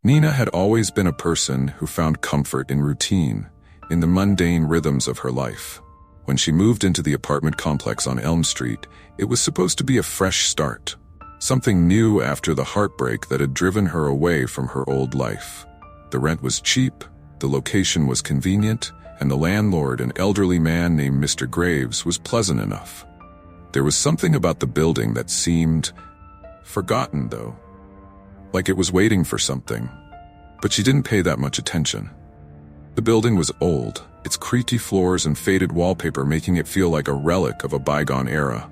Nina had always been a person who found comfort in routine, in the mundane rhythms of her life. When she moved into the apartment complex on Elm Street, it was supposed to be a fresh start. Something new after the heartbreak that had driven her away from her old life. The rent was cheap, the location was convenient, and the landlord, an elderly man named Mr. Graves, was pleasant enough. There was something about the building that seemed forgotten, though. Like it was waiting for something. But she didn't pay that much attention. The building was old, its creaky floors and faded wallpaper making it feel like a relic of a bygone era.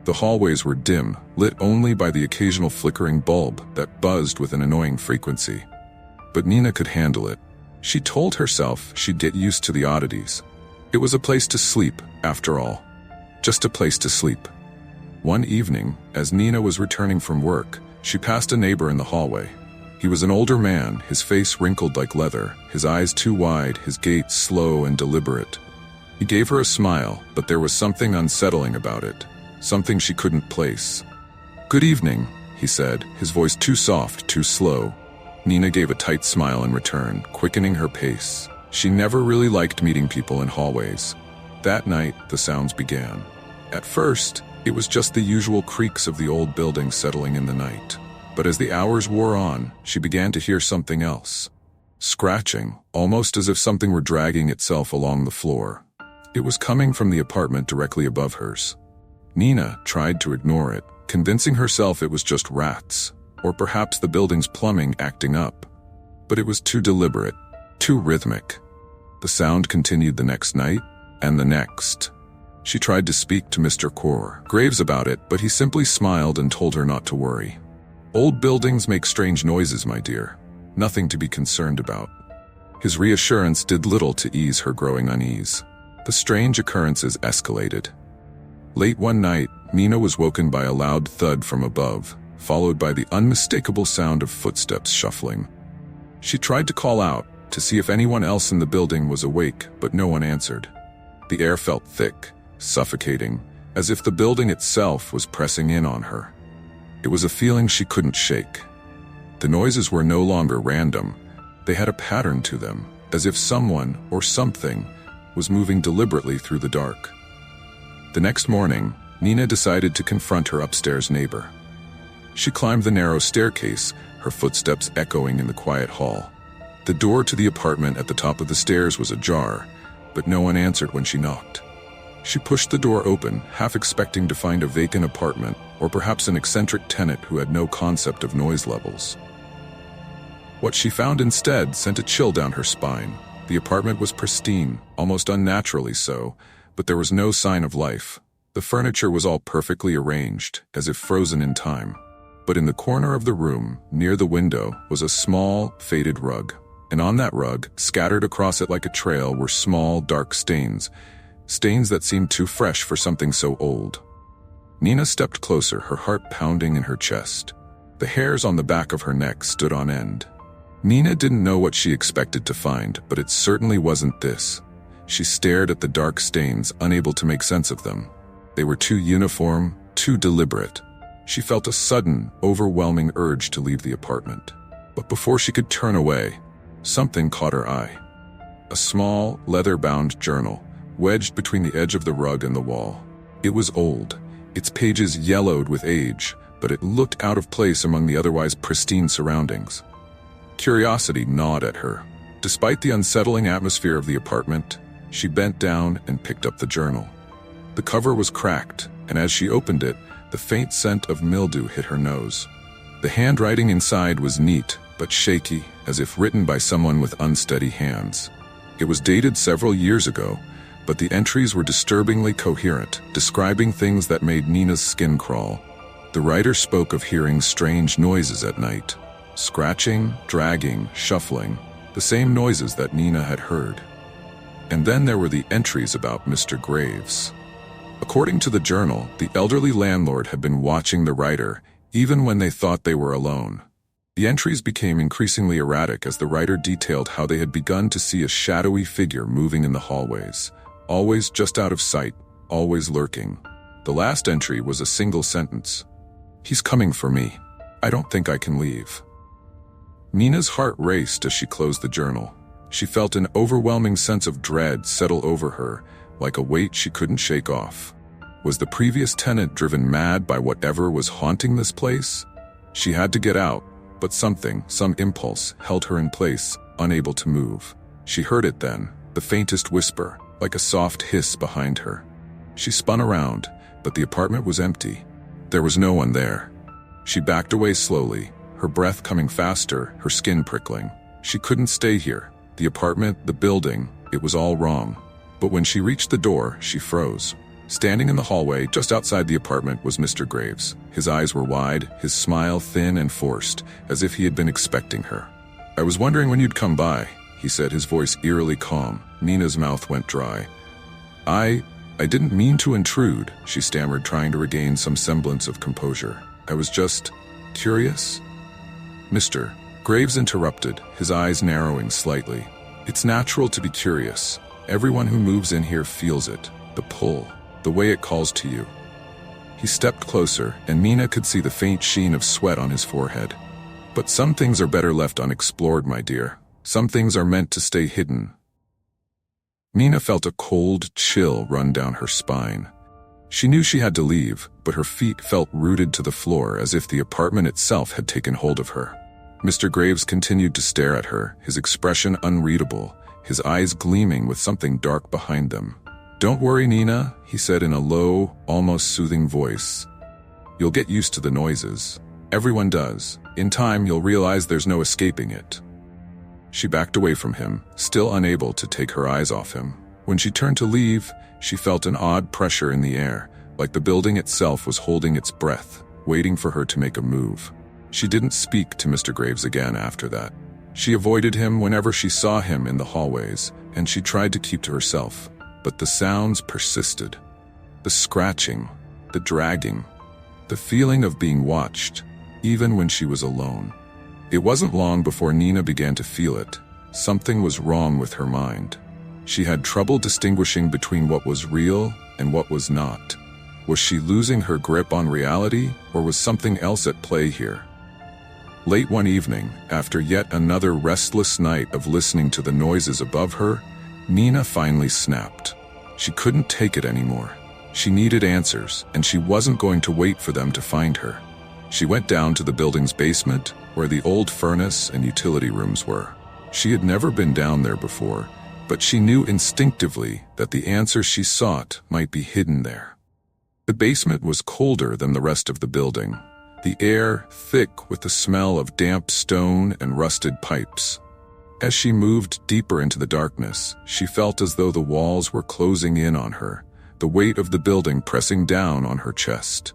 The hallways were dim, lit only by the occasional flickering bulb that buzzed with an annoying frequency. But Nina could handle it. She told herself she'd get used to the oddities. It was a place to sleep, after all. Just a place to sleep. One evening, as Nina was returning from work, she passed a neighbor in the hallway. He was an older man, his face wrinkled like leather, his eyes too wide, his gait slow and deliberate. He gave her a smile, but there was something unsettling about it, something she couldn't place. "Good evening," he said, his voice too soft, too slow. Nina gave a tight smile in return, quickening her pace. She never really liked meeting people in hallways. That night, the sounds began. At first, it was just the usual creaks of the old building settling in the night. But as the hours wore on, she began to hear something else. Scratching, almost as if something were dragging itself along the floor. It was coming from the apartment directly above hers. Nina tried to ignore it, convincing herself it was just rats, or perhaps the building's plumbing acting up. But it was too deliberate, too rhythmic. The sound continued the next night, and the next. She tried to speak to Mr. Graves about it, but he simply smiled and told her not to worry. "Old buildings make strange noises, my dear. Nothing to be concerned about." His reassurance did little to ease her growing unease. The strange occurrences escalated. Late one night, Nina was woken by a loud thud from above, followed by the unmistakable sound of footsteps shuffling. She tried to call out, to see if anyone else in the building was awake, but no one answered. The air felt thick, suffocating, as if the building itself was pressing in on her. It was a feeling she couldn't shake. The noises were no longer random. They had a pattern to them, as if someone or something was moving deliberately through the dark. The next morning, Nina decided to confront her upstairs neighbor. She climbed the narrow staircase, her footsteps echoing in the quiet hall. The door to the apartment at the top of the stairs was ajar, but no one answered when she knocked. She pushed the door open, half expecting to find a vacant apartment, or perhaps an eccentric tenant who had no concept of noise levels. What she found instead sent a chill down her spine. The apartment was pristine, almost unnaturally so, but there was no sign of life. The furniture was all perfectly arranged, as if frozen in time. But in the corner of the room, near the window, was a small, faded rug. And on that rug, scattered across it like a trail, were small, dark stains. Stains that seemed too fresh for something so old. Nina stepped closer, her heart pounding in her chest. The hairs on the back of her neck stood on end. Nina didn't know what she expected to find, but it certainly wasn't this. She stared at the dark stains, unable to make sense of them. They were too uniform, too deliberate. She felt a sudden, overwhelming urge to leave the apartment. But before she could turn away, something caught her eye. A small, leather-bound journal, wedged between the edge of the rug and the wall. It was old, its pages yellowed with age, but it looked out of place among the otherwise pristine surroundings. Curiosity gnawed at her. Despite the unsettling atmosphere of the apartment, she bent down and picked up the journal. The cover was cracked, and as she opened it, the faint scent of mildew hit her nose. The handwriting inside was neat, but shaky, as if written by someone with unsteady hands. It was dated several years ago, but the entries were disturbingly coherent, describing things that made Nina's skin crawl. The writer spoke of hearing strange noises at night. Scratching, dragging, shuffling, the same noises that Nina had heard. And then there were the entries about Mr. Graves. According to the journal, the elderly landlord had been watching the writer, even when they thought they were alone. The entries became increasingly erratic as the writer detailed how they had begun to see a shadowy figure moving in the hallways, always just out of sight, always lurking. The last entry was a single sentence. "He's coming for me. I don't think I can leave." Nina's heart raced as she closed the journal. She felt an overwhelming sense of dread settle over her, like a weight she couldn't shake off. Was the previous tenant driven mad by whatever was haunting this place? She had to get out, but something, some impulse, held her in place, unable to move. She heard it then, the faintest whisper, like a soft hiss behind her. She spun around, but the apartment was empty. There was no one there. She backed away slowly, her breath coming faster, her skin prickling. She couldn't stay here. The apartment, the building, it was all wrong. But when she reached the door, she froze. Standing in the hallway just outside the apartment was Mr. Graves. His eyes were wide, his smile thin and forced, as if he had been expecting her. "I was wondering when you'd come by," he said, his voice eerily calm. Nina's mouth went dry. I didn't mean to intrude," she stammered, trying to regain some semblance of composure. "I was just curious." Mr. Graves interrupted, his eyes narrowing slightly. "It's natural to be curious. Everyone who moves in here feels it, the pull, the way it calls to you." He stepped closer, and Nina could see the faint sheen of sweat on his forehead. "But some things are better left unexplored, my dear. Some things are meant to stay hidden." Nina felt a cold chill run down her spine. She knew she had to leave, but her feet felt rooted to the floor as if the apartment itself had taken hold of her. Mr. Graves continued to stare at her, his expression unreadable, his eyes gleaming with something dark behind them. "Don't worry, Nina," he said in a low, almost soothing voice. "You'll get used to the noises. Everyone does. In time, you'll realize there's no escaping it." She backed away from him, still unable to take her eyes off him. When she turned to leave, she felt an odd pressure in the air, like the building itself was holding its breath, waiting for her to make a move. She didn't speak to Mr. Graves again after that. She avoided him whenever she saw him in the hallways, and she tried to keep to herself. But the sounds persisted. The scratching, the dragging, the feeling of being watched, even when she was alone. It wasn't long before Nina began to feel it. Something was wrong with her mind. She had trouble distinguishing between what was real and what was not. Was she losing her grip on reality, or was something else at play here? Late one evening, after yet another restless night of listening to the noises above her, Nina finally snapped. She couldn't take it anymore. She needed answers, and she wasn't going to wait for them to find her. She went down to the building's basement, where the old furnace and utility rooms were. She had never been down there before, but she knew instinctively that the answer she sought might be hidden there. The basement was colder than the rest of the building, the air thick with the smell of damp stone and rusted pipes. As she moved deeper into the darkness, she felt as though the walls were closing in on her, the weight of the building pressing down on her chest.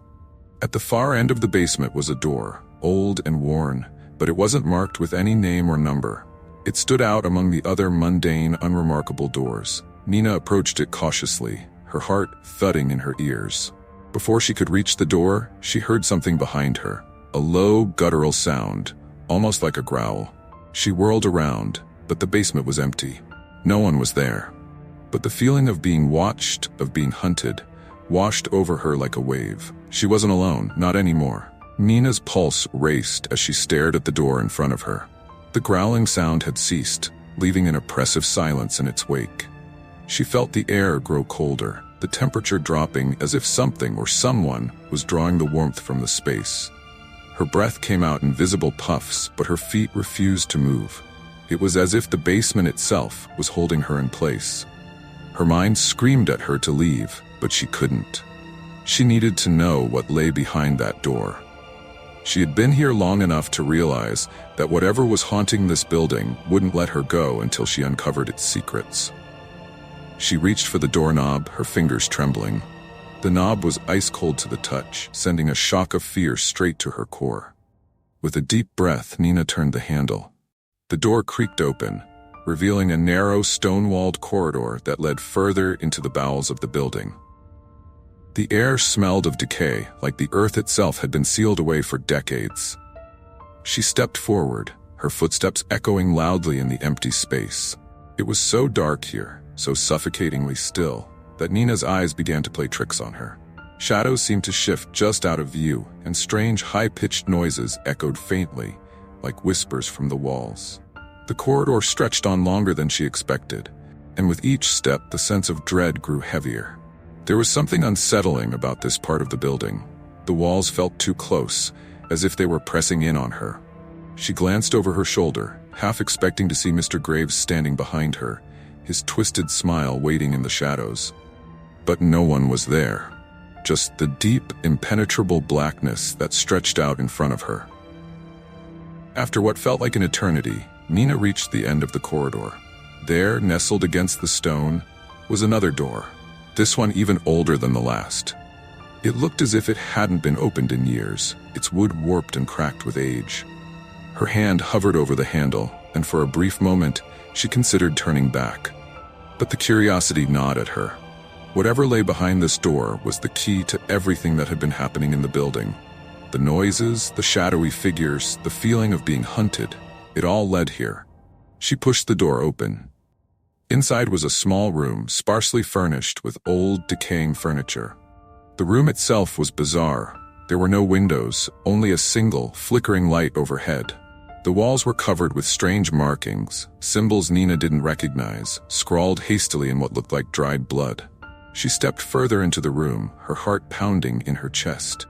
At the far end of the basement was a door, old and worn, but it wasn't marked with any name or number. It stood out among the other mundane, unremarkable doors. Nina approached it cautiously, her heart thudding in her ears. Before she could reach the door, she heard something behind her, a low, guttural sound, almost like a growl. She whirled around, but the basement was empty. No one was there. But the feeling of being watched, of being hunted, washed over her like a wave. She wasn't alone, not anymore. Nina's pulse raced as she stared at the door in front of her. The growling sound had ceased, leaving an oppressive silence in its wake. She felt the air grow colder, the temperature dropping as if something or someone was drawing the warmth from the space. Her breath came out in visible puffs, but her feet refused to move. It was as if the basement itself was holding her in place. Her mind screamed at her to leave, but she couldn't. She needed to know what lay behind that door. She had been here long enough to realize that whatever was haunting this building wouldn't let her go until she uncovered its secrets. She reached for the doorknob, her fingers trembling. The knob was ice-cold to the touch, sending a shock of fear straight to her core. With a deep breath, Nina turned the handle. The door creaked open, revealing a narrow, stone-walled corridor that led further into the bowels of the building. The air smelled of decay, like the earth itself had been sealed away for decades. She stepped forward, her footsteps echoing loudly in the empty space. It was so dark here, so suffocatingly still, that Nina's eyes began to play tricks on her. Shadows seemed to shift just out of view, and strange high-pitched noises echoed faintly, like whispers from the walls. The corridor stretched on longer than she expected, and with each step the sense of dread grew heavier. There was something unsettling about this part of the building. The walls felt too close, as if they were pressing in on her. She glanced over her shoulder, half expecting to see Mr. Graves standing behind her, his twisted smile waiting in the shadows. But no one was there. Just the deep, impenetrable blackness that stretched out in front of her. After what felt like an eternity, Nina reached the end of the corridor. There, nestled against the stone, was another door, this one even older than the last. It looked as if it hadn't been opened in years, its wood warped and cracked with age. Her hand hovered over the handle, and for a brief moment, she considered turning back. But the curiosity gnawed at her. Whatever lay behind this door was the key to everything that had been happening in the building. The noises, the shadowy figures, the feeling of being hunted, it all led here. She pushed the door open. Inside was a small room, sparsely furnished with old, decaying furniture. The room itself was bizarre. There were no windows, only a single, flickering light overhead. The walls were covered with strange markings, symbols Nina didn't recognize, scrawled hastily in what looked like dried blood. She stepped further into the room, her heart pounding in her chest.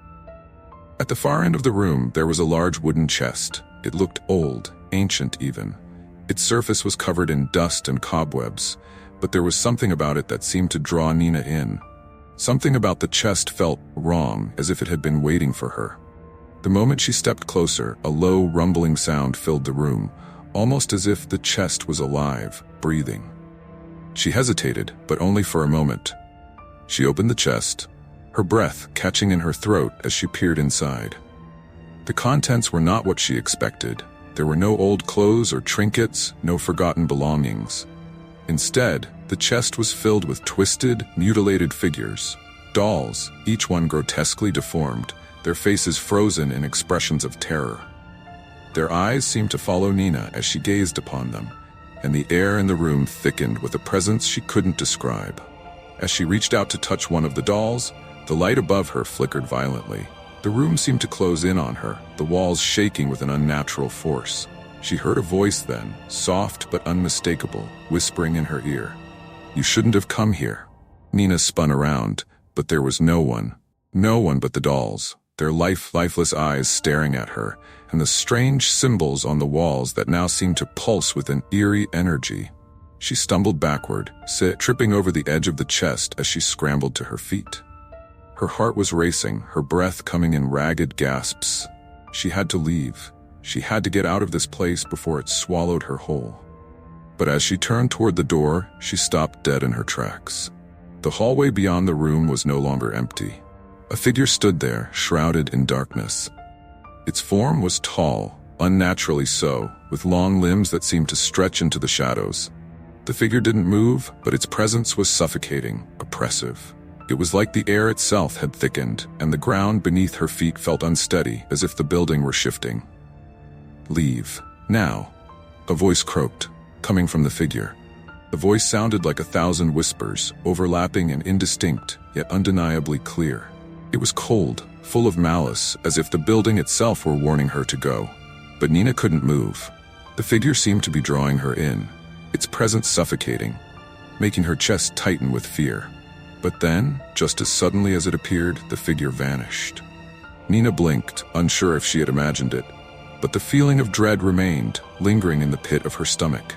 At the far end of the room, there was a large wooden chest. It looked old, ancient even. Its surface was covered in dust and cobwebs, but there was something about it that seemed to draw Nina in. Something about the chest felt wrong, as if it had been waiting for her. The moment she stepped closer, a low, rumbling sound filled the room, almost as if the chest was alive, breathing. She hesitated, but only for a moment. She opened the chest, her breath catching in her throat as she peered inside. The contents were not what she expected. There were no old clothes or trinkets, no forgotten belongings. Instead, the chest was filled with twisted, mutilated figures. Dolls, each one grotesquely deformed, their faces frozen in expressions of terror. Their eyes seemed to follow Nina as she gazed upon them, and the air in the room thickened with a presence she couldn't describe. As she reached out to touch one of the dolls, the light above her flickered violently. The room seemed to close in on her, the walls shaking with an unnatural force. She heard a voice then, soft but unmistakable, whispering in her ear. "You shouldn't have come here." Nina spun around, but there was no one. No one but the dolls, their lifeless eyes staring at her, and the strange symbols on the walls that now seemed to pulse with an eerie energy. She stumbled backward, tripping over the edge of the chest as she scrambled to her feet. Her heart was racing, her breath coming in ragged gasps. She had to leave. She had to get out of this place before it swallowed her whole. But as she turned toward the door, she stopped dead in her tracks. The hallway beyond the room was no longer empty. A figure stood there, shrouded in darkness. Its form was tall, unnaturally so, with long limbs that seemed to stretch into the shadows. The figure didn't move, but its presence was suffocating, oppressive. It was like the air itself had thickened, and the ground beneath her feet felt unsteady, as if the building were shifting. "Leave. Now." A voice croaked, coming from the figure. The voice sounded like 1,000 whispers, overlapping and indistinct, yet undeniably clear. It was cold, full of malice, as if the building itself were warning her to go. But Nina couldn't move. The figure seemed to be drawing her in, its presence suffocating, making her chest tighten with fear. But then, just as suddenly as it appeared, the figure vanished. Nina blinked, unsure if she had imagined it, but the feeling of dread remained, lingering in the pit of her stomach.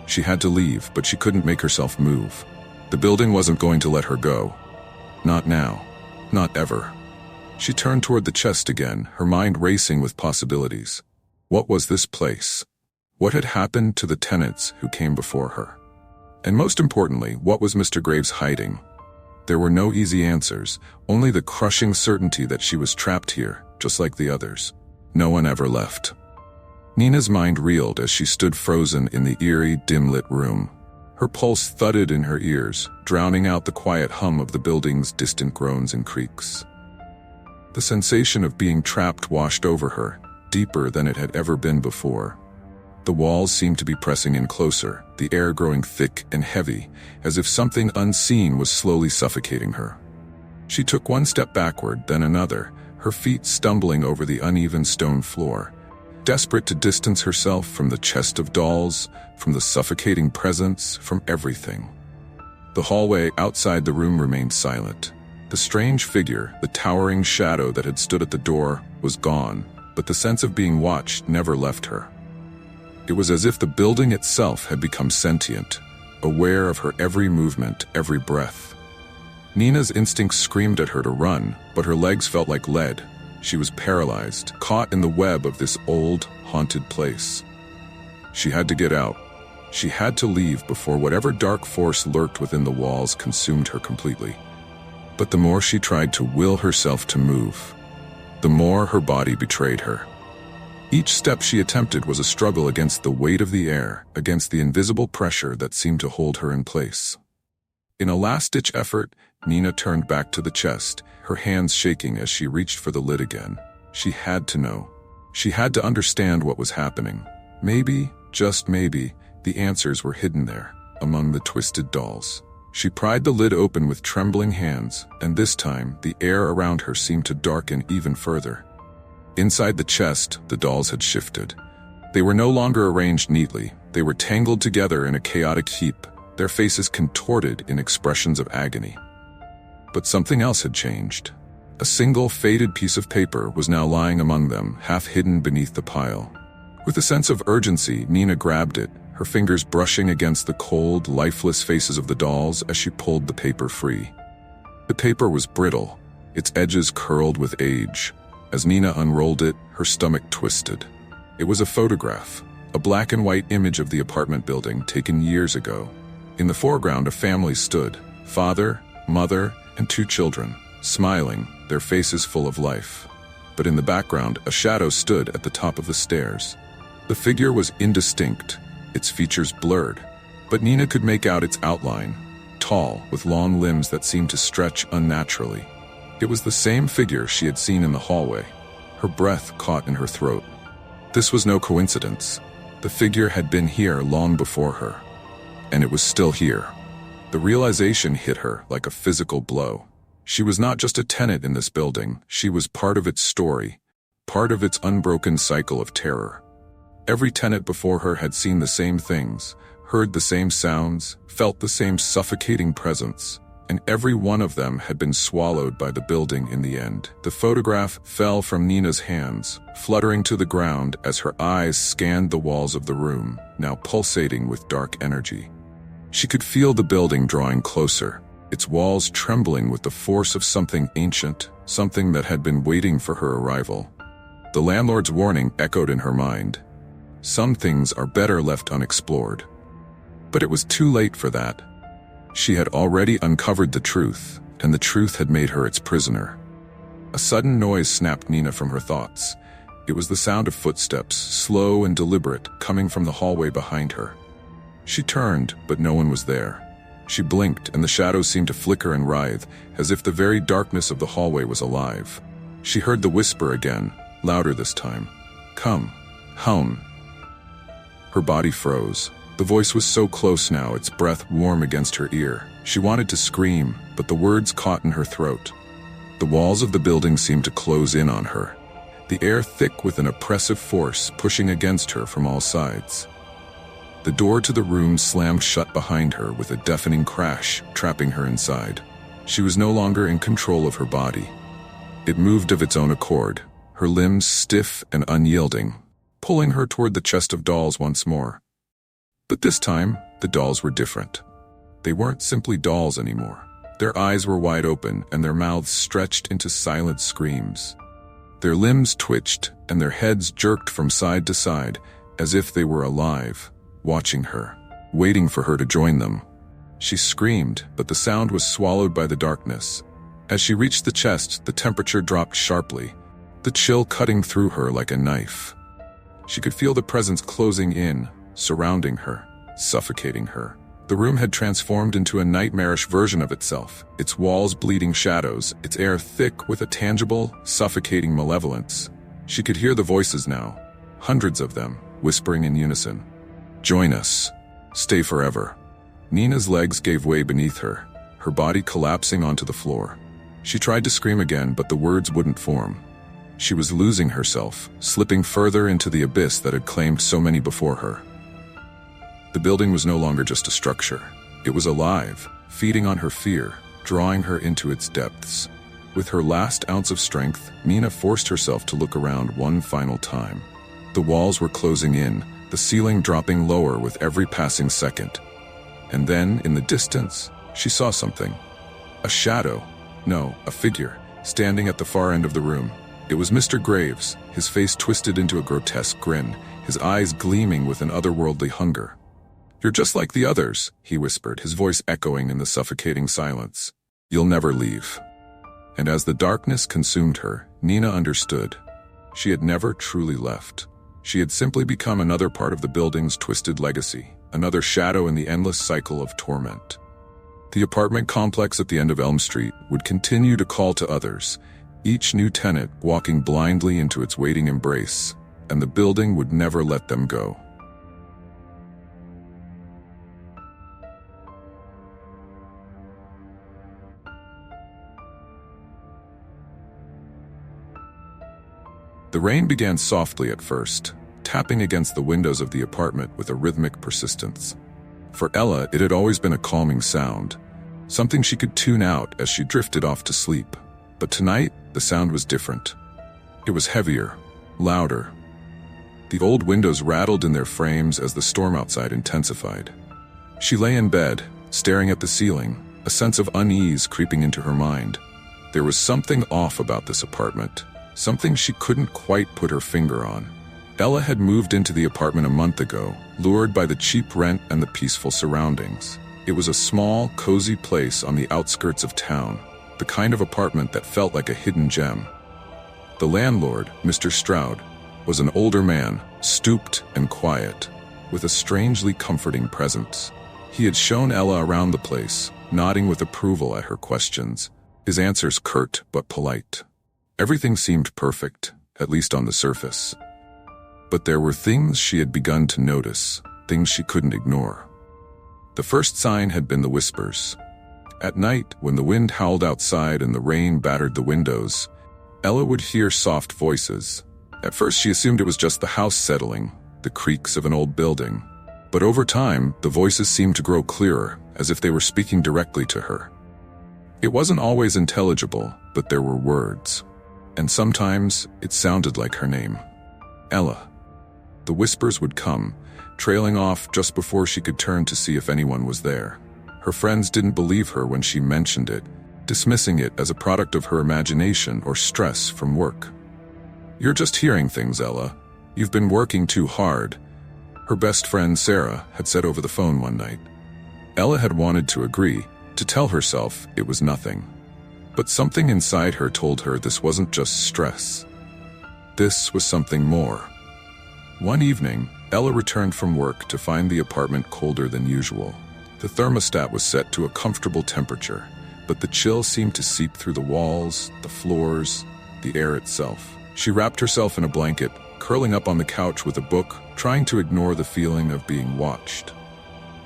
She had to leave, but she couldn't make herself move. The building wasn't going to let her go. Not now. Not ever. She turned toward the chest again, her mind racing with possibilities. What was this place? What had happened to the tenants who came before her? And most importantly, what was Mr. Graves hiding? There were no easy answers, only the crushing certainty that she was trapped here, just like the others. No one ever left. Nina's mind reeled as she stood frozen in the eerie, dim-lit room. Her pulse thudded in her ears, drowning out the quiet hum of the building's distant groans and creaks. The sensation of being trapped washed over her, deeper than it had ever been before. The walls seemed to be pressing in closer, the air growing thick and heavy, as if something unseen was slowly suffocating her. She took one step backward, then another, her feet stumbling over the uneven stone floor. desperate to distance herself from the chest of dolls, from the suffocating presence, from everything. The hallway outside the room remained silent. The strange figure, the towering shadow that had stood at the door, was gone, but the sense of being watched never left her. It was as if the building itself had become sentient, aware of her every movement, every breath. Nina's instincts screamed at her to run, but her legs felt like lead. She was paralyzed, caught in the web of this old, haunted place. She had to get out. She had to leave before whatever dark force lurked within the walls consumed her completely. But the more she tried to will herself to move, the more her body betrayed her. Each step she attempted was a struggle against the weight of the air, against the invisible pressure that seemed to hold her in place. In a last-ditch effort, Nina turned back to the chest, her hands shaking as she reached for the lid again. She had to know. She had to understand what was happening. Maybe, just maybe, the answers were hidden there, among the twisted dolls. She pried the lid open with trembling hands, and this time, the air around her seemed to darken even further. Inside the chest, the dolls had shifted. They were no longer arranged neatly. They were tangled together in a chaotic heap, their faces contorted in expressions of agony. But something else had changed. A single faded piece of paper was now lying among them, half hidden beneath the pile. With a sense of urgency, Nina grabbed it, her fingers brushing against the cold, lifeless faces of the dolls as she pulled the paper free. The paper was brittle, its edges curled with age. As Nina unrolled it, her stomach twisted. It was a photograph, a black and white image of the apartment building taken years ago. In the foreground, a family stood, father, mother, and 2 children, smiling, their faces full of life. But in the background, a shadow stood at the top of the stairs. The figure was indistinct, its features blurred, but Nina could make out its outline, tall, with long limbs that seemed to stretch unnaturally. It was the same figure she had seen in the hallway, her breath caught in her throat. This was no coincidence. The figure had been here long before her, and it was still here. The realization hit her like a physical blow. She was not just a tenant in this building, she was part of its story, part of its unbroken cycle of terror. Every tenant before her had seen the same things, heard the same sounds, felt the same suffocating presence, and every one of them had been swallowed by the building in the end. The photograph fell from Nina's hands, fluttering to the ground as her eyes scanned the walls of the room, now pulsating with dark energy. She could feel the building drawing closer, its walls trembling with the force of something ancient, something that had been waiting for her arrival. The landlord's warning echoed in her mind. Some things are better left unexplored. But it was too late for that. She had already uncovered the truth, and the truth had made her its prisoner. A sudden noise snapped Nina from her thoughts. It was the sound of footsteps, slow and deliberate, coming from the hallway behind her. She turned, but no one was there. She blinked, and the shadows seemed to flicker and writhe, as if the very darkness of the hallway was alive. She heard the whisper again, louder this time. "Come, home." Her body froze. The voice was so close now, its breath warm against her ear. She wanted to scream, but the words caught in her throat. The walls of the building seemed to close in on her, the air thick with an oppressive force pushing against her from all sides. The door to the room slammed shut behind her with a deafening crash, trapping her inside. She was no longer in control of her body. It moved of its own accord, her limbs stiff and unyielding, pulling her toward the chest of dolls once more. But this time, the dolls were different. They weren't simply dolls anymore. Their eyes were wide open and their mouths stretched into silent screams. Their limbs twitched and their heads jerked from side to side as if they were alive, watching her, waiting for her to join them. She screamed, but the sound was swallowed by the darkness. As she reached the chest, the temperature dropped sharply, the chill cutting through her like a knife. She could feel the presence closing in, surrounding her, suffocating her. The room had transformed into a nightmarish version of itself, its walls bleeding shadows, its air thick with a tangible, suffocating malevolence. She could hear the voices now, hundreds of them, whispering in unison. "Join us. Stay forever." Nina's legs gave way beneath her, her body collapsing onto the floor. She tried to scream again, but the words wouldn't form. She was losing herself, slipping further into the abyss that had claimed so many before her. The building was no longer just a structure. It was alive, feeding on her fear, drawing her into its depths. With her last ounce of strength, Nina forced herself to look around one final time. The walls were closing in, the ceiling dropping lower with every passing second. And then, in the distance, she saw something. A shadow. No, a figure, standing at the far end of the room. It was Mr. Graves, his face twisted into a grotesque grin, his eyes gleaming with an otherworldly hunger. "You're just like the others," he whispered, his voice echoing in the suffocating silence. "You'll never leave." And as the darkness consumed her, Nina understood. She had never truly left. She had simply become another part of the building's twisted legacy, another shadow in the endless cycle of torment. The apartment complex at the end of Elm Street would continue to call to others, each new tenant walking blindly into its waiting embrace, and the building would never let them go. The rain began softly at first, tapping against the windows of the apartment with a rhythmic persistence. For Ella, it had always been a calming sound, something she could tune out as she drifted off to sleep. But tonight, the sound was different. It was heavier, louder. The old windows rattled in their frames as the storm outside intensified. She lay in bed, staring at the ceiling, a sense of unease creeping into her mind. There was something off about this apartment, something she couldn't quite put her finger on. Ella had moved into the apartment a month ago, lured by the cheap rent and the peaceful surroundings. It was a small, cozy place on the outskirts of town, the kind of apartment that felt like a hidden gem. The landlord, Mr. Stroud, was an older man, stooped and quiet, with a strangely comforting presence. He had shown Ella around the place, nodding with approval at her questions, his answers curt but polite. Everything seemed perfect, at least on the surface. But there were things she had begun to notice, things she couldn't ignore. The first sign had been the whispers. At night, when the wind howled outside and the rain battered the windows, Ella would hear soft voices. At first she assumed it was just the house settling, the creaks of an old building. But over time, the voices seemed to grow clearer, as if they were speaking directly to her. It wasn't always intelligible, but there were words. And sometimes, it sounded like her name. Ella. The whispers would come, trailing off just before she could turn to see if anyone was there. Her friends didn't believe her when she mentioned it, dismissing it as a product of her imagination or stress from work. "You're just hearing things, Ella. You've been working too hard," her best friend Sarah had said over the phone one night. Ella had wanted to agree, to tell herself it was nothing. But something inside her told her this wasn't just stress. This was something more. One evening, Ella returned from work to find the apartment colder than usual. The thermostat was set to a comfortable temperature, but the chill seemed to seep through the walls, the floors, the air itself. She wrapped herself in a blanket, curling up on the couch with a book, trying to ignore the feeling of being watched.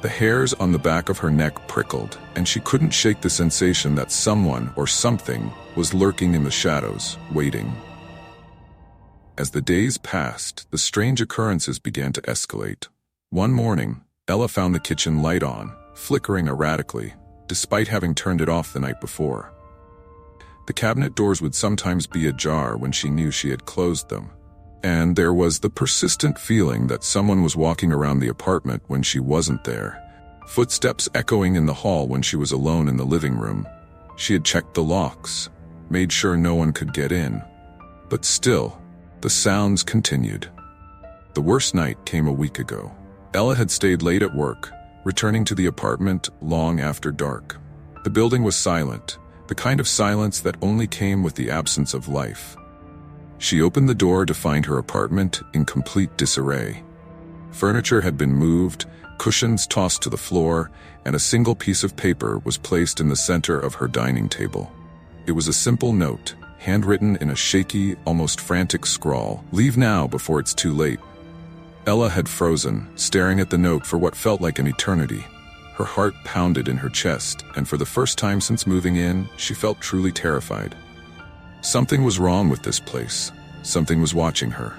The hairs on the back of her neck prickled, and she couldn't shake the sensation that someone or something was lurking in the shadows, waiting. As the days passed, the strange occurrences began to escalate. One morning, Ella found the kitchen light on, flickering erratically, despite having turned it off the night before. The cabinet doors would sometimes be ajar when she knew she had closed them. And there was the persistent feeling that someone was walking around the apartment when she wasn't there. Footsteps echoing in the hall when she was alone in the living room. She had checked the locks, made sure no one could get in. But still, the sounds continued. The worst night came a week ago. Ella had stayed late at work, returning to the apartment long after dark. The building was silent, the kind of silence that only came with the absence of life. She opened the door to find her apartment in complete disarray. Furniture had been moved, cushions tossed to the floor, and a single piece of paper was placed in the center of her dining table. It was a simple note, handwritten in a shaky, almost frantic scrawl. "Leave now before it's too late." Ella had frozen, staring at the note for what felt like an eternity. Her heart pounded in her chest, and for the first time since moving in, she felt truly terrified. Something was wrong with this place. Something was watching her.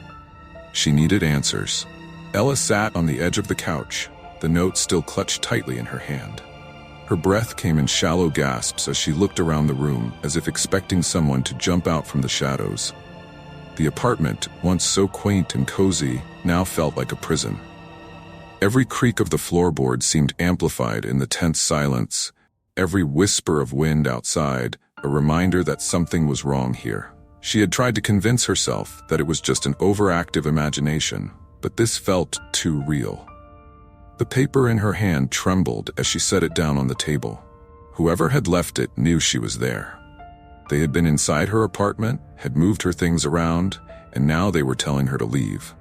She needed answers. Ella sat on the edge of the couch, the note still clutched tightly in her hand. Her breath came in shallow gasps as she looked around the room, as if expecting someone to jump out from the shadows. The apartment, once so quaint and cozy, now felt like a prison. Every creak of the floorboard seemed amplified in the tense silence, every whisper of wind outside, a reminder that something was wrong here. She had tried to convince herself that it was just an overactive imagination, but this felt too real. The paper in her hand trembled as she set it down on the table. Whoever had left it knew she was there. They had been inside her apartment, had moved her things around, and now they were telling her to leave.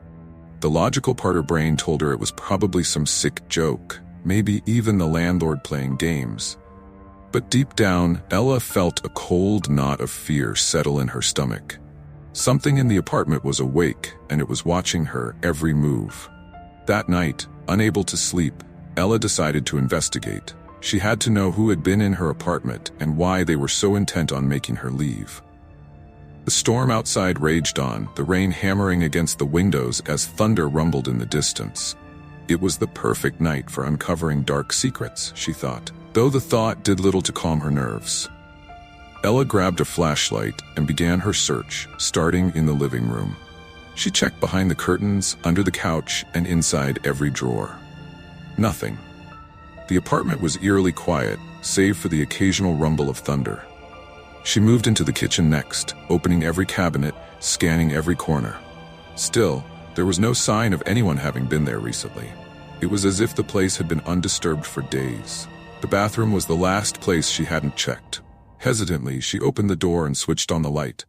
The logical part of her brain told her it was probably some sick joke, maybe even the landlord playing games. But deep down, Ella felt a cold knot of fear settle in her stomach. Something in the apartment was awake, and it was watching her every move. That night, unable to sleep, Ella decided to investigate. She had to know who had been in her apartment and why they were so intent on making her leave. The storm outside raged on, the rain hammering against the windows as thunder rumbled in the distance. It was the perfect night for uncovering dark secrets, she thought, though the thought did little to calm her nerves. Ella grabbed a flashlight and began her search, starting in the living room. She checked behind the curtains, under the couch, and inside every drawer. Nothing. The apartment was eerily quiet, save for the occasional rumble of thunder. She moved into the kitchen next, opening every cabinet, scanning every corner. Still, there was no sign of anyone having been there recently. It was as if the place had been undisturbed for days. The bathroom was the last place she hadn't checked. Hesitantly, she opened the door and switched on the light.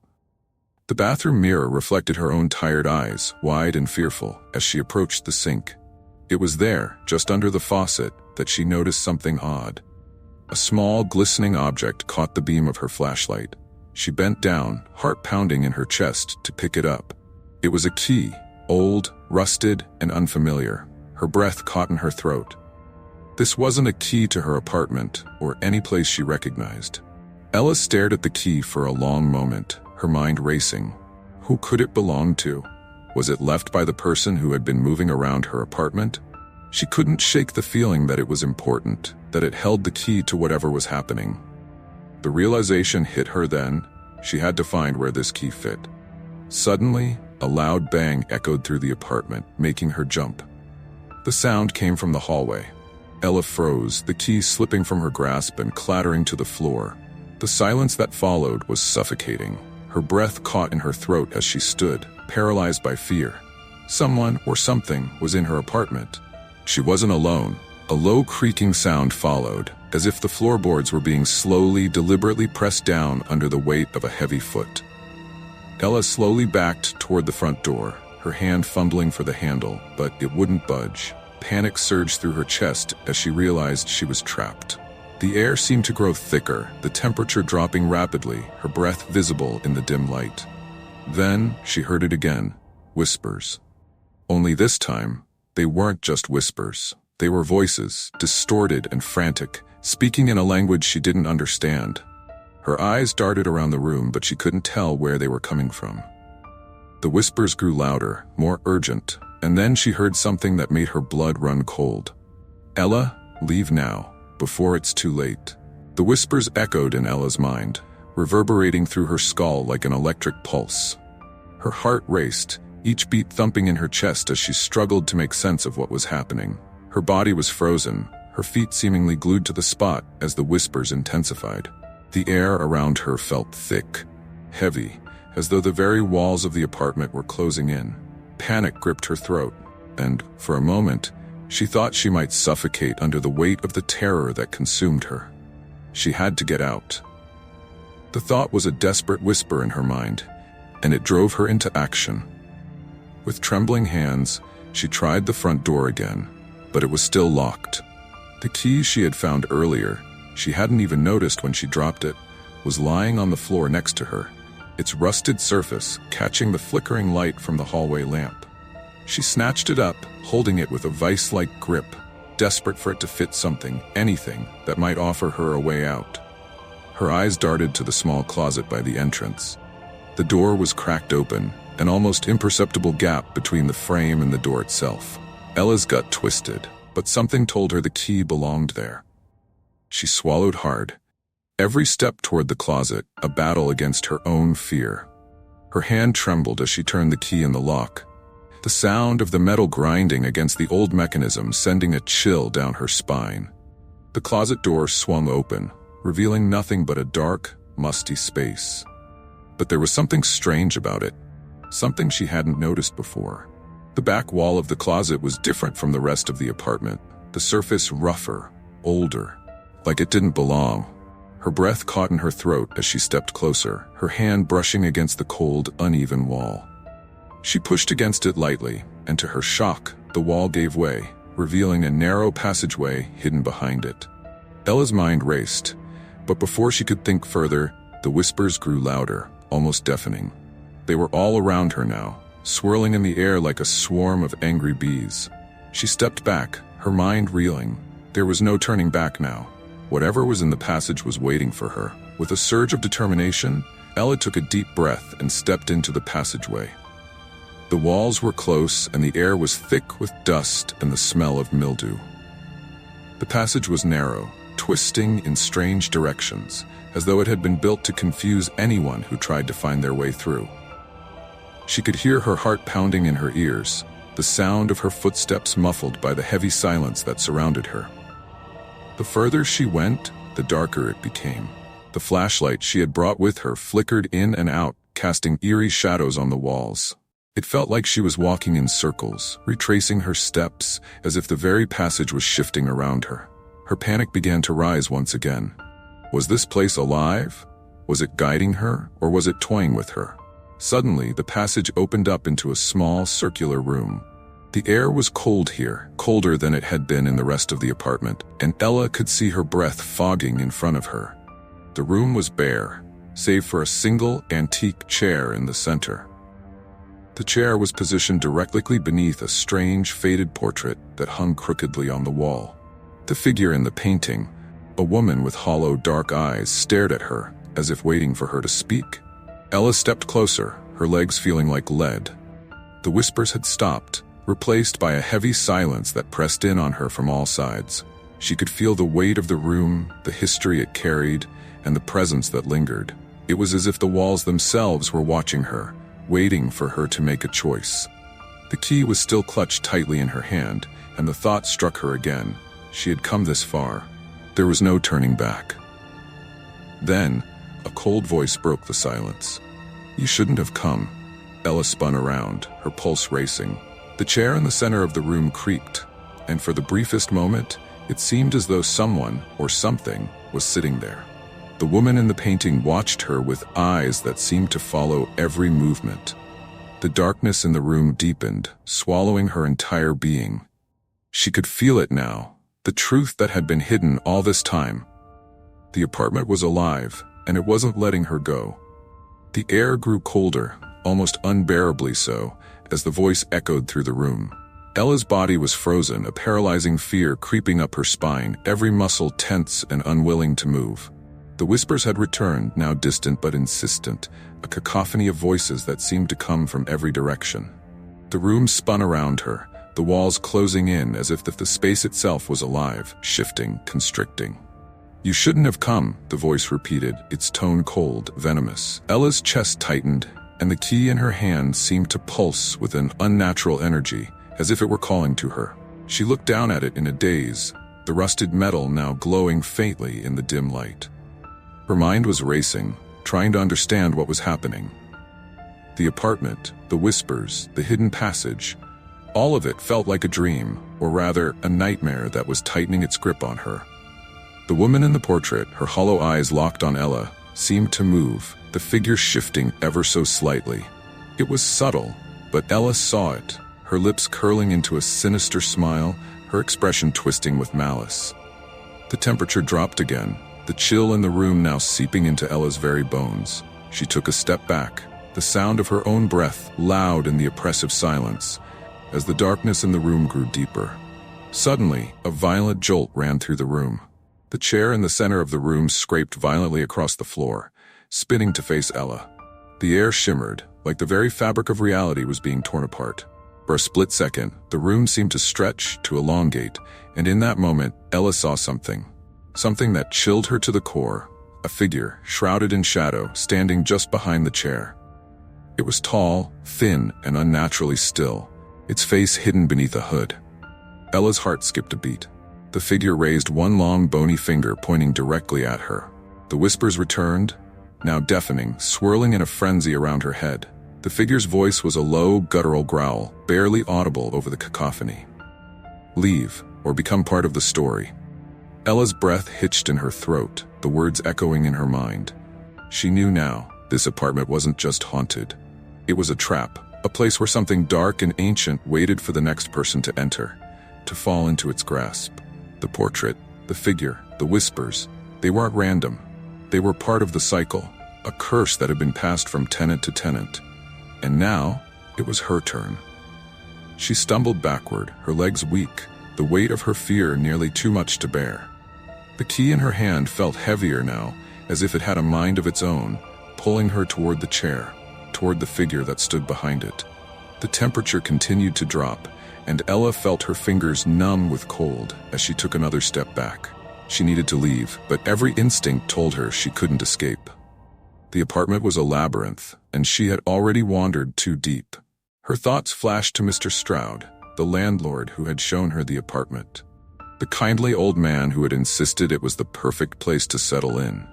The bathroom mirror reflected her own tired eyes, wide and fearful, as she approached the sink. It was there, just under the faucet, that she noticed something odd. A small, glistening object caught the beam of her flashlight. She bent down, heart pounding in her chest, to pick it up. It was a key, old, rusted, and unfamiliar. Her breath caught in her throat. This wasn't a key to her apartment, or any place she recognized. Ella stared at the key for a long moment, her mind racing. Who could it belong to? Was it left by the person who had been moving around her apartment? She couldn't shake the feeling that it was important, that it held the key to whatever was happening. The realization hit her then. She had to find where this key fit. Suddenly, a loud bang echoed through the apartment, making her jump. The sound came from the hallway. Ella froze, the key slipping from her grasp and clattering to the floor. The silence that followed was suffocating. Her breath caught in her throat as she stood, paralyzed by fear. Someone or something was in her apartment. She wasn't alone. A low creaking sound followed, as if the floorboards were being slowly, deliberately pressed down under the weight of a heavy foot. Ella slowly backed toward the front door, her hand fumbling for the handle, but it wouldn't budge. Panic surged through her chest as she realized she was trapped. The air seemed to grow thicker, the temperature dropping rapidly, her breath visible in the dim light. Then she heard it again, whispers. Only this time, they weren't just whispers. They were voices, distorted and frantic, speaking in a language she didn't understand. Her eyes darted around the room, but she couldn't tell where they were coming from. The whispers grew louder, more urgent, and then she heard something that made her blood run cold. Ella, leave now, before it's too late. The whispers echoed in Ella's mind, reverberating through her skull like an electric pulse. Her heart raced, each beat thumping in her chest as she struggled to make sense of what was happening. Her body was frozen, her feet seemingly glued to the spot as the whispers intensified. The air around her felt thick, heavy, as though the very walls of the apartment were closing in. Panic gripped her throat, and, for a moment, she thought she might suffocate under the weight of the terror that consumed her. She had to get out. The thought was a desperate whisper in her mind, and it drove her into action. With trembling hands, she tried the front door again, but it was still locked. The key she had found earlier, she hadn't even noticed when she dropped it, was lying on the floor next to her, its rusted surface catching the flickering light from the hallway lamp. She snatched it up, holding it with a vice-like grip, desperate for it to fit something, anything, that might offer her a way out. Her eyes darted to the small closet by the entrance. The door was cracked open, an almost imperceptible gap between the frame and the door itself. Ella's gut twisted, but something told her the key belonged there. She swallowed hard. Every step toward the closet, a battle against her own fear. Her hand trembled as she turned the key in the lock. The sound of the metal grinding against the old mechanism sending a chill down her spine. The closet door swung open, revealing nothing but a dark, musty space. But there was something strange about it, something she hadn't noticed before. The back wall of the closet was different from the rest of the apartment, the surface rougher, older, like it didn't belong. Her breath caught in her throat as she stepped closer, her hand brushing against the cold, uneven wall. She pushed against it lightly, and to her shock, the wall gave way, revealing a narrow passageway hidden behind it. Ella's mind raced, but before she could think further, the whispers grew louder, almost deafening. They were all around her now, swirling in the air like a swarm of angry bees. She stepped back, her mind reeling. There was no turning back now. Whatever was in the passage was waiting for her. With a surge of determination, Ella took a deep breath and stepped into the passageway. The walls were close and the air was thick with dust and the smell of mildew. The passage was narrow, twisting in strange directions, as though it had been built to confuse anyone who tried to find their way through. She could hear her heart pounding in her ears, the sound of her footsteps muffled by the heavy silence that surrounded her. The further she went, the darker it became. The flashlight she had brought with her flickered in and out, casting eerie shadows on the walls. It felt like she was walking in circles, retracing her steps, as if the very passage was shifting around her. Her panic began to rise once again. Was this place alive? Was it guiding her, or was it toying with her? Suddenly, the passage opened up into a small, circular room. The air was cold here, colder than it had been in the rest of the apartment, and Ella could see her breath fogging in front of her. The room was bare, save for a single, antique chair in the center. The chair was positioned directly beneath a strange, faded portrait that hung crookedly on the wall. The figure in the painting, a woman with hollow, dark eyes, stared at her, as if waiting for her to speak. Ella stepped closer, her legs feeling like lead. The whispers had stopped, replaced by a heavy silence that pressed in on her from all sides. She could feel the weight of the room, the history it carried, and the presence that lingered. It was as if the walls themselves were watching her, waiting for her to make a choice. The key was still clutched tightly in her hand, and the thought struck her again. She had come this far. There was no turning back. Then, a cold voice broke the silence. "You shouldn't have come." Ella spun around, her pulse racing. The chair in the center of the room creaked, and for the briefest moment, it seemed as though someone, or something, was sitting there. The woman in the painting watched her with eyes that seemed to follow every movement. The darkness in the room deepened, swallowing her entire being. She could feel it now, the truth that had been hidden all this time. The apartment was alive, and it wasn't letting her go. The air grew colder, almost unbearably so, as the voice echoed through the room. Ella's body was frozen, a paralyzing fear creeping up her spine, every muscle tense and unwilling to move. The whispers had returned, now distant but insistent, a cacophony of voices that seemed to come from every direction. The room spun around her, the walls closing in as if the space itself was alive, shifting, constricting. "You shouldn't have come," the voice repeated, its tone cold, venomous. Ella's chest tightened, and the key in her hand seemed to pulse with an unnatural energy, as if it were calling to her. She looked down at it in a daze, the rusted metal now glowing faintly in the dim light. Her mind was racing, trying to understand what was happening. The apartment, the whispers, the hidden passage, all of it felt like a dream, or rather, a nightmare that was tightening its grip on her. The woman in the portrait, her hollow eyes locked on Ella, seemed to move, the figure shifting ever so slightly. It was subtle, but Ella saw it, her lips curling into a sinister smile, her expression twisting with malice. The temperature dropped again, the chill in the room now seeping into Ella's very bones. She took a step back, the sound of her own breath loud in the oppressive silence, as the darkness in the room grew deeper. Suddenly, a violent jolt ran through the room. The chair in the center of the room scraped violently across the floor, spinning to face Ella. The air shimmered, like the very fabric of reality was being torn apart. For a split second, the room seemed to stretch, to elongate, and in that moment, Ella saw something. Something that chilled her to the core, a figure, shrouded in shadow, standing just behind the chair. It was tall, thin, and unnaturally still, its face hidden beneath a hood. Ella's heart skipped a beat. The figure raised one long, bony finger pointing directly at her. The whispers returned, now deafening, swirling in a frenzy around her head. The figure's voice was a low, guttural growl, barely audible over the cacophony. Leave, or become part of the story. Ella's breath hitched in her throat, the words echoing in her mind. She knew now, this apartment wasn't just haunted. It was a trap, a place where something dark and ancient waited for the next person to enter, to fall into its grasp. The portrait, the figure, the whispers, they weren't random. They were part of the cycle, a curse that had been passed from tenant to tenant. And now, it was her turn. She stumbled backward, her legs weak, the weight of her fear nearly too much to bear. The key in her hand felt heavier now, as if it had a mind of its own, pulling her toward the chair, toward the figure that stood behind it. The temperature continued to drop, and Ella felt her fingers numb with cold as she took another step back. She needed to leave, but every instinct told her she couldn't escape. The apartment was a labyrinth, and she had already wandered too deep. Her thoughts flashed to Mr. Stroud, the landlord who had shown her the apartment. The kindly old man who had insisted it was the perfect place to settle in.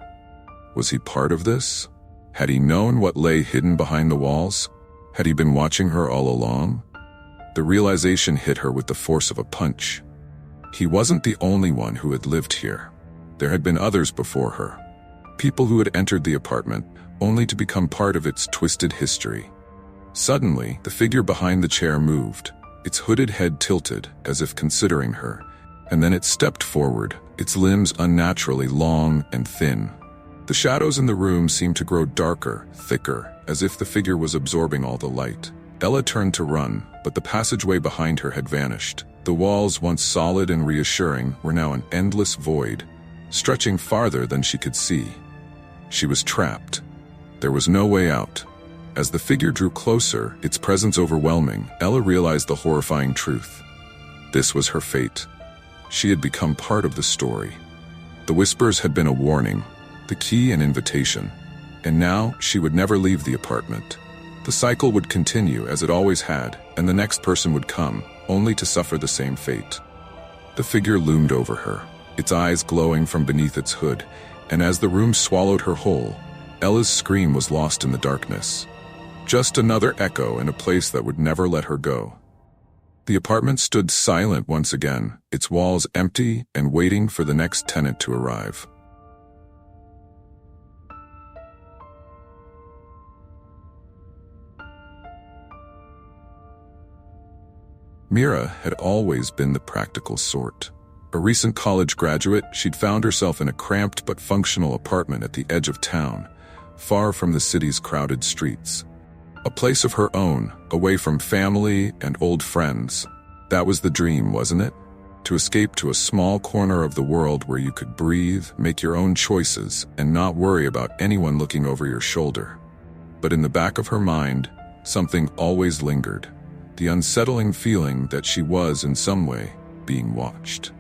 Was he part of this? Had he known what lay hidden behind the walls? Had he been watching her all along? The realization hit her with the force of a punch. He wasn't the only one who had lived here. There had been others before her. People who had entered the apartment, only to become part of its twisted history. Suddenly, the figure behind the chair moved, its hooded head tilted, as if considering her, and then it stepped forward, its limbs unnaturally long and thin. The shadows in the room seemed to grow darker, thicker, as if the figure was absorbing all the light. Ella turned to run, but the passageway behind her had vanished. The walls, once solid and reassuring, were now an endless void, stretching farther than she could see. She was trapped. There was no way out. As the figure drew closer, its presence overwhelming, Ella realized the horrifying truth. This was her fate. She had become part of the story. The whispers had been a warning, the key an invitation, and now she would never leave the apartment. The cycle would continue as it always had, and the next person would come, only to suffer the same fate. The figure loomed over her, its eyes glowing from beneath its hood, and as the room swallowed her whole, Ella's scream was lost in the darkness. Just another echo in a place that would never let her go. The apartment stood silent once again, its walls empty and waiting for the next tenant to arrive. Mira had always been the practical sort. A recent college graduate, she'd found herself in a cramped but functional apartment at the edge of town, far from the city's crowded streets. A place of her own, away from family and old friends. That was the dream, wasn't it? To escape to a small corner of the world where you could breathe, make your own choices, and not worry about anyone looking over your shoulder. But in the back of her mind, something always lingered. The unsettling feeling that she was, in some way, being watched.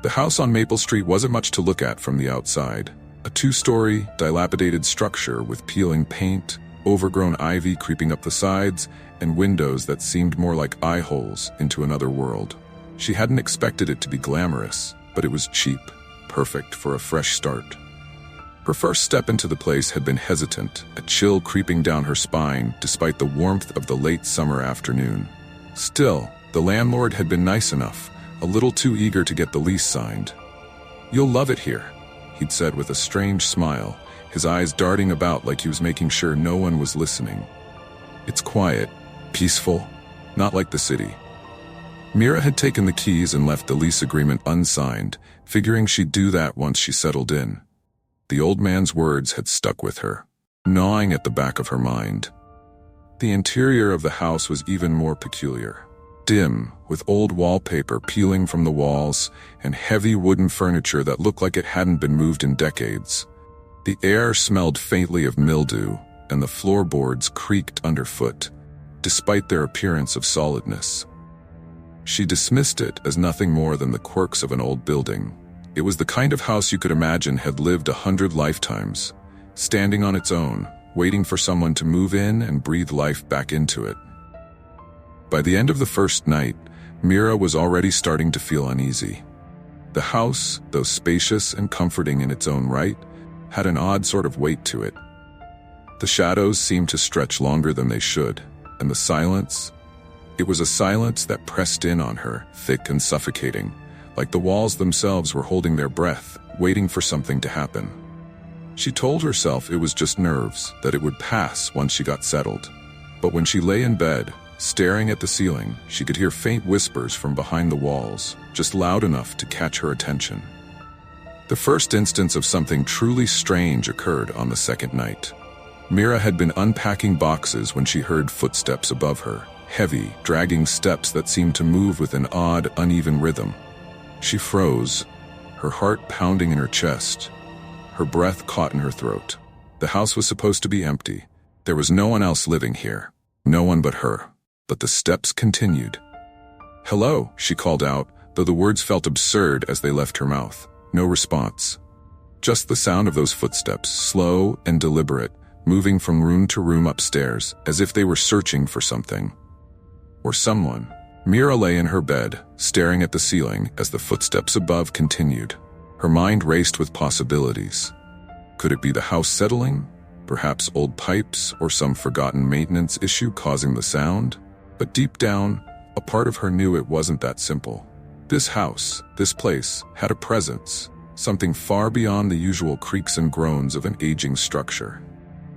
The house on Maple Street wasn't much to look at from the outside. A two-story, dilapidated structure with peeling paint, overgrown ivy creeping up the sides, and windows that seemed more like eye holes into another world. She hadn't expected it to be glamorous, but it was cheap, perfect for a fresh start. Her first step into the place had been hesitant, a chill creeping down her spine despite the warmth of the late summer afternoon. Still, the landlord had been nice enough, a little too eager to get the lease signed. "You'll love it here," he'd said with a strange smile, his eyes darting about like he was making sure no one was listening. "It's quiet, peaceful, not like the city." Mira had taken the keys and left the lease agreement unsigned, figuring she'd do that once she settled in. The old man's words had stuck with her, gnawing at the back of her mind. The interior of the house was even more peculiar. Dim, with old wallpaper peeling from the walls and heavy wooden furniture that looked like it hadn't been moved in decades. The air smelled faintly of mildew, and the floorboards creaked underfoot, despite their appearance of solidness. She dismissed it as nothing more than the quirks of an old building. It was the kind of house you could imagine had lived 100 lifetimes, standing on its own, waiting for someone to move in and breathe life back into it. By the end of the first night, Mira was already starting to feel uneasy. The house, though spacious and comforting in its own right, had an odd sort of weight to it. The shadows seemed to stretch longer than they should, and the silence, it was a silence that pressed in on her, thick and suffocating, like the walls themselves were holding their breath, waiting for something to happen. She told herself it was just nerves, that it would pass once she got settled. But when she lay in bed, staring at the ceiling, she could hear faint whispers from behind the walls, just loud enough to catch her attention. The first instance of something truly strange occurred on the second night. Mira had been unpacking boxes when she heard footsteps above her, heavy, dragging steps that seemed to move with an odd, uneven rhythm. She froze, her heart pounding in her chest, her breath caught in her throat. The house was supposed to be empty. There was no one else living here, no one but her. But the steps continued. "Hello," she called out, though the words felt absurd as they left her mouth. No response. Just the sound of those footsteps, slow and deliberate, moving from room to room upstairs, as if they were searching for something. Or someone. Mira lay in her bed, staring at the ceiling as the footsteps above continued. Her mind raced with possibilities. Could it be the house settling? Perhaps old pipes or some forgotten maintenance issue causing the sound? But deep down, a part of her knew it wasn't that simple. This house, this place, had a presence, something far beyond the usual creaks and groans of an aging structure.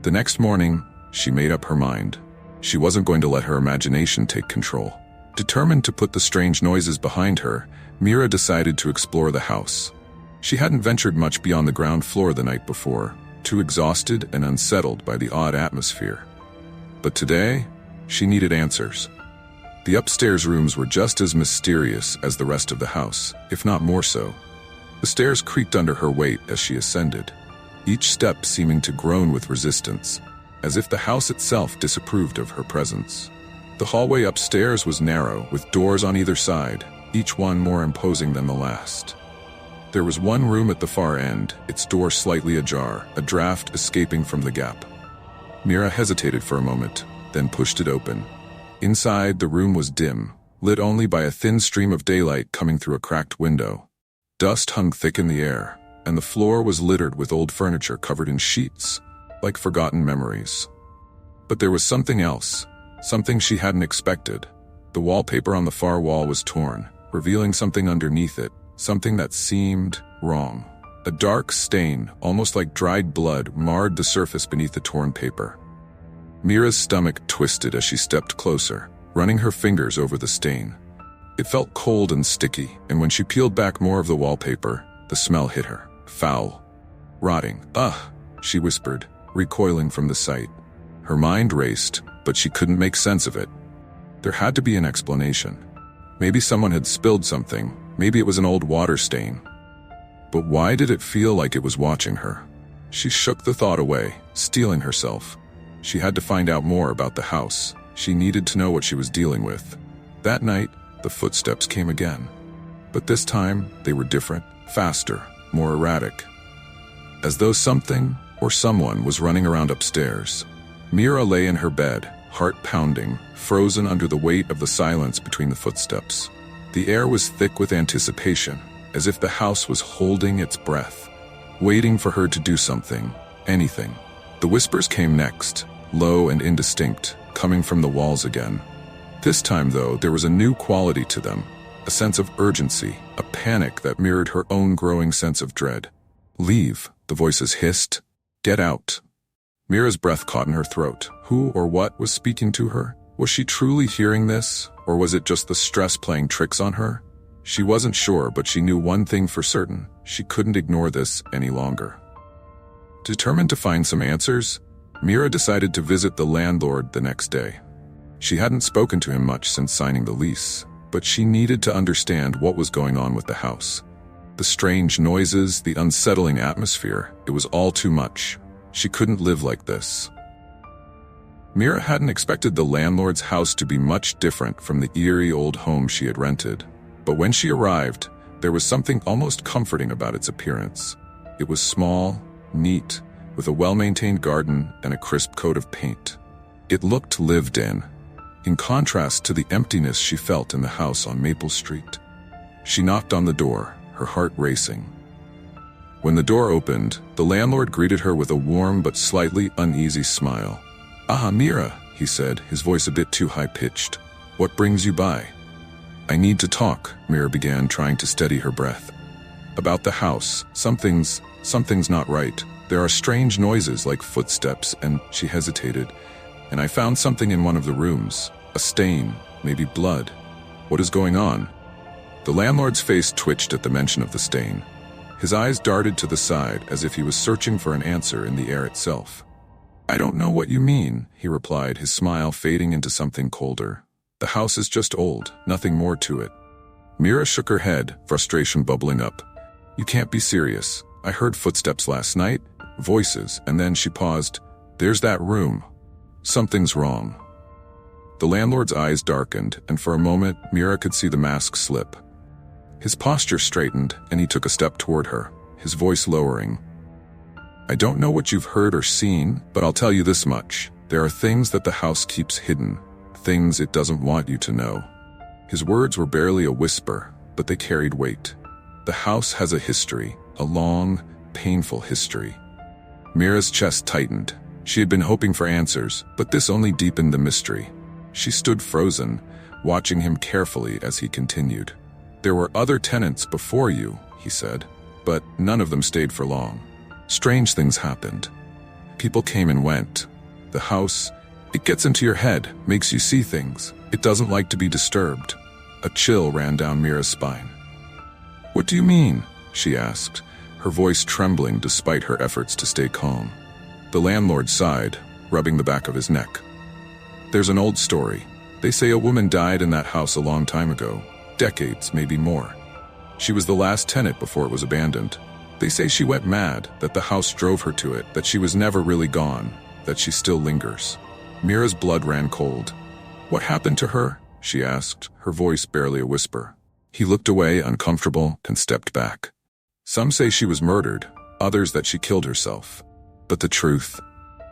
The next morning, she made up her mind. She wasn't going to let her imagination take control. Determined to put the strange noises behind her, Mira decided to explore the house. She hadn't ventured much beyond the ground floor the night before, too exhausted and unsettled by the odd atmosphere. But today, she needed answers. The upstairs rooms were just as mysterious as the rest of the house, if not more so. The stairs creaked under her weight as she ascended, each step seeming to groan with resistance, as if the house itself disapproved of her presence. The hallway upstairs was narrow, with doors on either side, each one more imposing than the last. There was one room at the far end, its door slightly ajar, a draft escaping from the gap. Mira hesitated for a moment, then pushed it open. Inside, the room was dim, lit only by a thin stream of daylight coming through a cracked window. Dust hung thick in the air, and the floor was littered with old furniture covered in sheets, like forgotten memories. But there was something else, something she hadn't expected. The wallpaper on the far wall was torn, revealing something underneath it, something that seemed wrong. A dark stain, almost like dried blood, marred the surface beneath the torn paper. Mira's stomach twisted as she stepped closer, running her fingers over the stain. It felt cold and sticky, and when she peeled back more of the wallpaper, the smell hit her. Foul. Rotting. Ugh, she whispered, recoiling from the sight. Her mind raced, but she couldn't make sense of it. There had to be an explanation. Maybe someone had spilled something. Maybe it was an old water stain. But why did it feel like it was watching her? She shook the thought away, steeling herself. She had to find out more about the house. She needed to know what she was dealing with. That night, the footsteps came again. But this time, they were different, faster, more erratic. As though something or someone was running around upstairs. Mira lay in her bed, heart pounding, frozen under the weight of the silence between the footsteps. The air was thick with anticipation, as if the house was holding its breath, waiting for her to do something, anything. The whispers came next, low and indistinct, coming from the walls again. This time, though, there was a new quality to them, a sense of urgency, a panic that mirrored her own growing sense of dread. "Leave," the voices hissed. "Get out." Mira's breath caught in her throat. Who or what was speaking to her? Was she truly hearing this, or was it just the stress playing tricks on her? She wasn't sure, but she knew one thing for certain. She couldn't ignore this any longer. Determined to find some answers, Mira decided to visit the landlord the next day. She hadn't spoken to him much since signing the lease, but she needed to understand what was going on with the house. The strange noises, the unsettling atmosphere, it was all too much. She couldn't live like this. Mira hadn't expected the landlord's house to be much different from the eerie old home she had rented. But when she arrived, there was something almost comforting about its appearance. It was small, neat, with a well-maintained garden and a crisp coat of paint. It looked lived in contrast to the emptiness she felt in the house on Maple Street. She knocked on the door, her heart racing. When the door opened, the landlord greeted her with a warm but slightly uneasy smile. "Ah, Mira," he said, his voice a bit too high-pitched. "What brings you by?" "I need to talk," Mira began, trying to steady her breath. "About the house. Something's not right. There are strange noises like footsteps," and she hesitated. "And I found something in one of the rooms. A stain, maybe blood. What is going on?" The landlord's face twitched at the mention of the stain. His eyes darted to the side as if he was searching for an answer in the air itself. "I don't know what you mean," he replied, his smile fading into something colder. "The house is just old, nothing more to it." Mira shook her head, frustration bubbling up. "You can't be serious. I heard footsteps last night, voices, and then," she paused, "there's that room. Something's wrong." The landlord's eyes darkened, and for a moment, Mira could see the mask slip. His posture straightened, and he took a step toward her, his voice lowering. "I don't know what you've heard or seen, but I'll tell you this much. There are things that the house keeps hidden, things it doesn't want you to know." His words were barely a whisper, but they carried weight. The house has a history, a long, painful history. Mira's chest tightened. She had been hoping for answers, but this only deepened the mystery. She stood frozen, watching him carefully as he continued. "There were other tenants before you," he said, "but none of them stayed for long. Strange things happened. People came and went. The house, it gets into your head, makes you see things. It doesn't like to be disturbed." A chill ran down Mira's spine. "What do you mean?" she asked, her voice trembling despite her efforts to stay calm. The landlord sighed, rubbing the back of his neck. "There's an old story. They say a woman died in that house a long time ago. Decades, maybe more. She was the last tenant before it was abandoned. They say she went mad, that the house drove her to it, that she was never really gone, that she still lingers." Mira's blood ran cold. "What happened to her?" she asked, her voice barely a whisper. He looked away, uncomfortable, and stepped back. "Some say she was murdered, others that she killed herself. But the truth,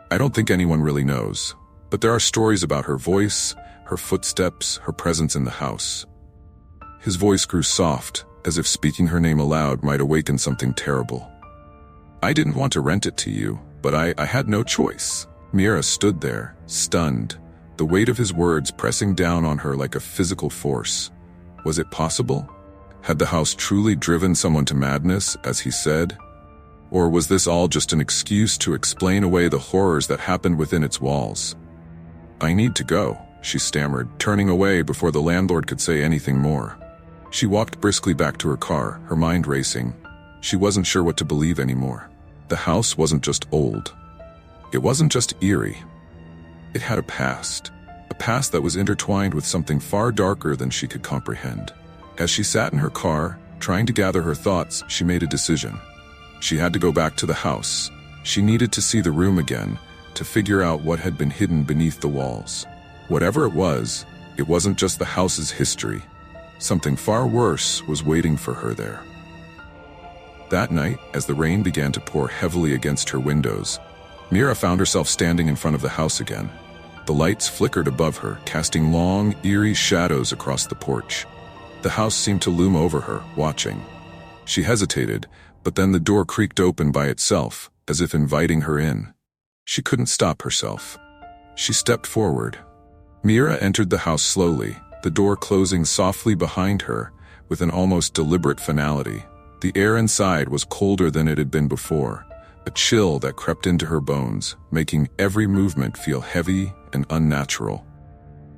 I don't think anyone really knows. But there are stories about her voice, her footsteps, her presence in the house." His voice grew soft, as if speaking her name aloud might awaken something terrible. "I didn't want to rent it to you, but I had no choice." Mira stood there, stunned, the weight of his words pressing down on her like a physical force. Was it possible? Had the house truly driven someone to madness, as he said? Or was this all just an excuse to explain away the horrors that happened within its walls? "I need to go," she stammered, turning away before the landlord could say anything more. She walked briskly back to her car, her mind racing. She wasn't sure what to believe anymore. The house wasn't just old. It wasn't just eerie. It had a past that was intertwined with something far darker than she could comprehend. As she sat in her car, trying to gather her thoughts, she made a decision. She had to go back to the house. She needed to see the room again, to figure out what had been hidden beneath the walls. Whatever it wasn't just the house's history. Something far worse was waiting for her there. That night, as the rain began to pour heavily against her windows, Mira found herself standing in front of the house again. The lights flickered above her, casting long, eerie shadows across the porch. The house seemed to loom over her, watching. She hesitated, but then the door creaked open by itself, as if inviting her in. She couldn't stop herself. She stepped forward. Mira entered the house slowly, the door closing softly behind her, with an almost deliberate finality. The air inside was colder than it had been before, a chill that crept into her bones, making every movement feel heavy and unnatural.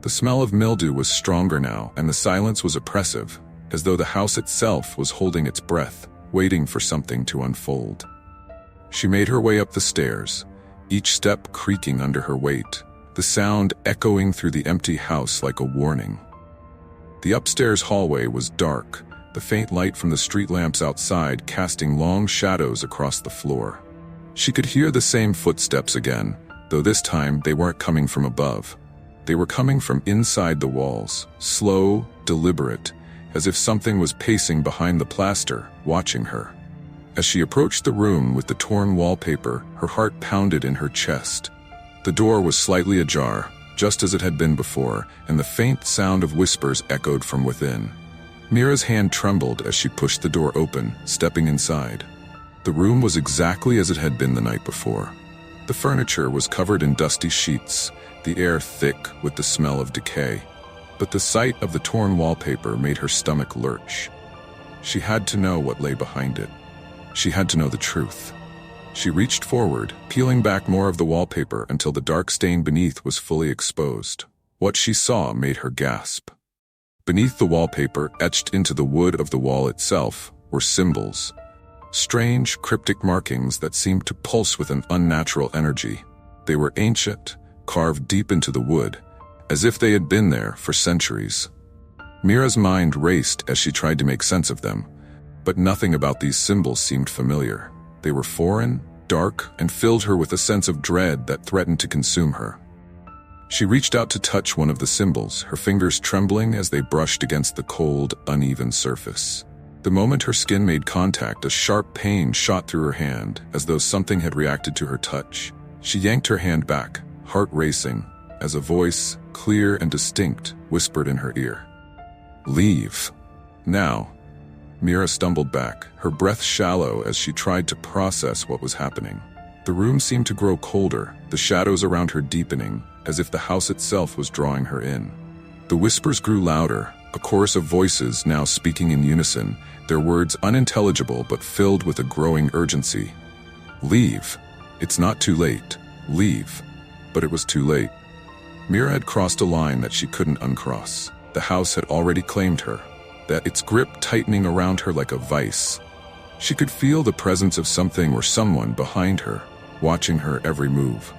The smell of mildew was stronger now, and the silence was oppressive, as though the house itself was holding its breath, waiting for something to unfold. She made her way up the stairs, each step creaking under her weight, the sound echoing through the empty house like a warning. The upstairs hallway was dark, the faint light from the street lamps outside casting long shadows across the floor. She could hear the same footsteps again, though this time they weren't coming from above. They were coming from inside the walls, slow, deliberate, as if something was pacing behind the plaster, watching her. As she approached the room with the torn wallpaper, her heart pounded in her chest. The door was slightly ajar, just as it had been before, and the faint sound of whispers echoed from within. Mira's hand trembled as she pushed the door open, stepping inside. The room was exactly as it had been the night before. The furniture was covered in dusty sheets, the air thick with the smell of decay. But the sight of the torn wallpaper made her stomach lurch. She had to know what lay behind it. She had to know the truth. She reached forward, peeling back more of the wallpaper until the dark stain beneath was fully exposed. What she saw made her gasp. Beneath the wallpaper, etched into the wood of the wall itself, were symbols. Strange, cryptic markings that seemed to pulse with an unnatural energy. They were ancient, carved deep into the wood, as if they had been there for centuries. Mira's mind raced as she tried to make sense of them, but nothing about these symbols seemed familiar. They were foreign, dark, and filled her with a sense of dread that threatened to consume her. She reached out to touch one of the symbols, her fingers trembling as they brushed against the cold, uneven surface. The moment her skin made contact, a sharp pain shot through her hand, as though something had reacted to her touch. She yanked her hand back, heart racing, as a voice, clear and distinct, whispered in her ear. "Leave. Now." Mira stumbled back, her breath shallow as she tried to process what was happening. The room seemed to grow colder, the shadows around her deepening, as if the house itself was drawing her in. The whispers grew louder, a chorus of voices now speaking in unison, their words unintelligible but filled with a growing urgency. "Leave. It's not too late. Leave." But it was too late. Mira had crossed a line that she couldn't uncross. The house had already claimed her, that its grip tightening around her like a vice. She could feel the presence of something or someone behind her, watching her every move.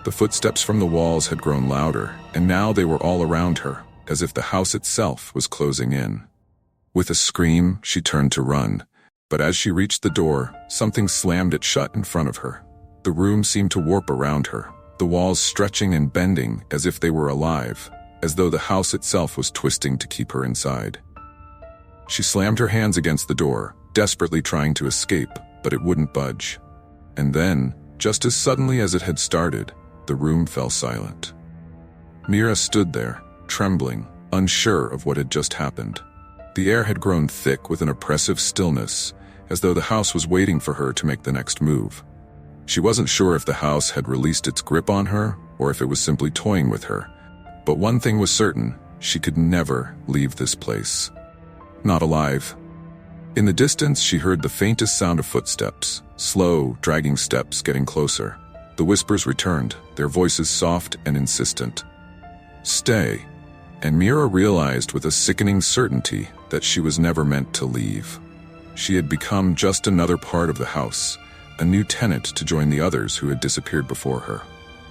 The footsteps from the walls had grown louder, and now they were all around her, as if the house itself was closing in. With a scream, she turned to run, but as she reached the door, something slammed it shut in front of her. The room seemed to warp around her, the walls stretching and bending as if they were alive, as though the house itself was twisting to keep her inside. She slammed her hands against the door, desperately trying to escape, but it wouldn't budge. And then, just as suddenly as it had started, the room fell silent. Mira stood there, trembling, unsure of what had just happened. The air had grown thick with an oppressive stillness, as though the house was waiting for her to make the next move. She wasn't sure if the house had released its grip on her, or if it was simply toying with her. But one thing was certain, she could never leave this place. Not alive. In the distance, she heard the faintest sound of footsteps, slow, dragging steps getting closer. The whispers returned, their voices soft and insistent. "Stay." And Mira realized with a sickening certainty that she was never meant to leave. She had become just another part of the house, a new tenant to join the others who had disappeared before her.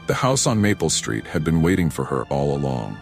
The house on Maple Street had been waiting for her all along.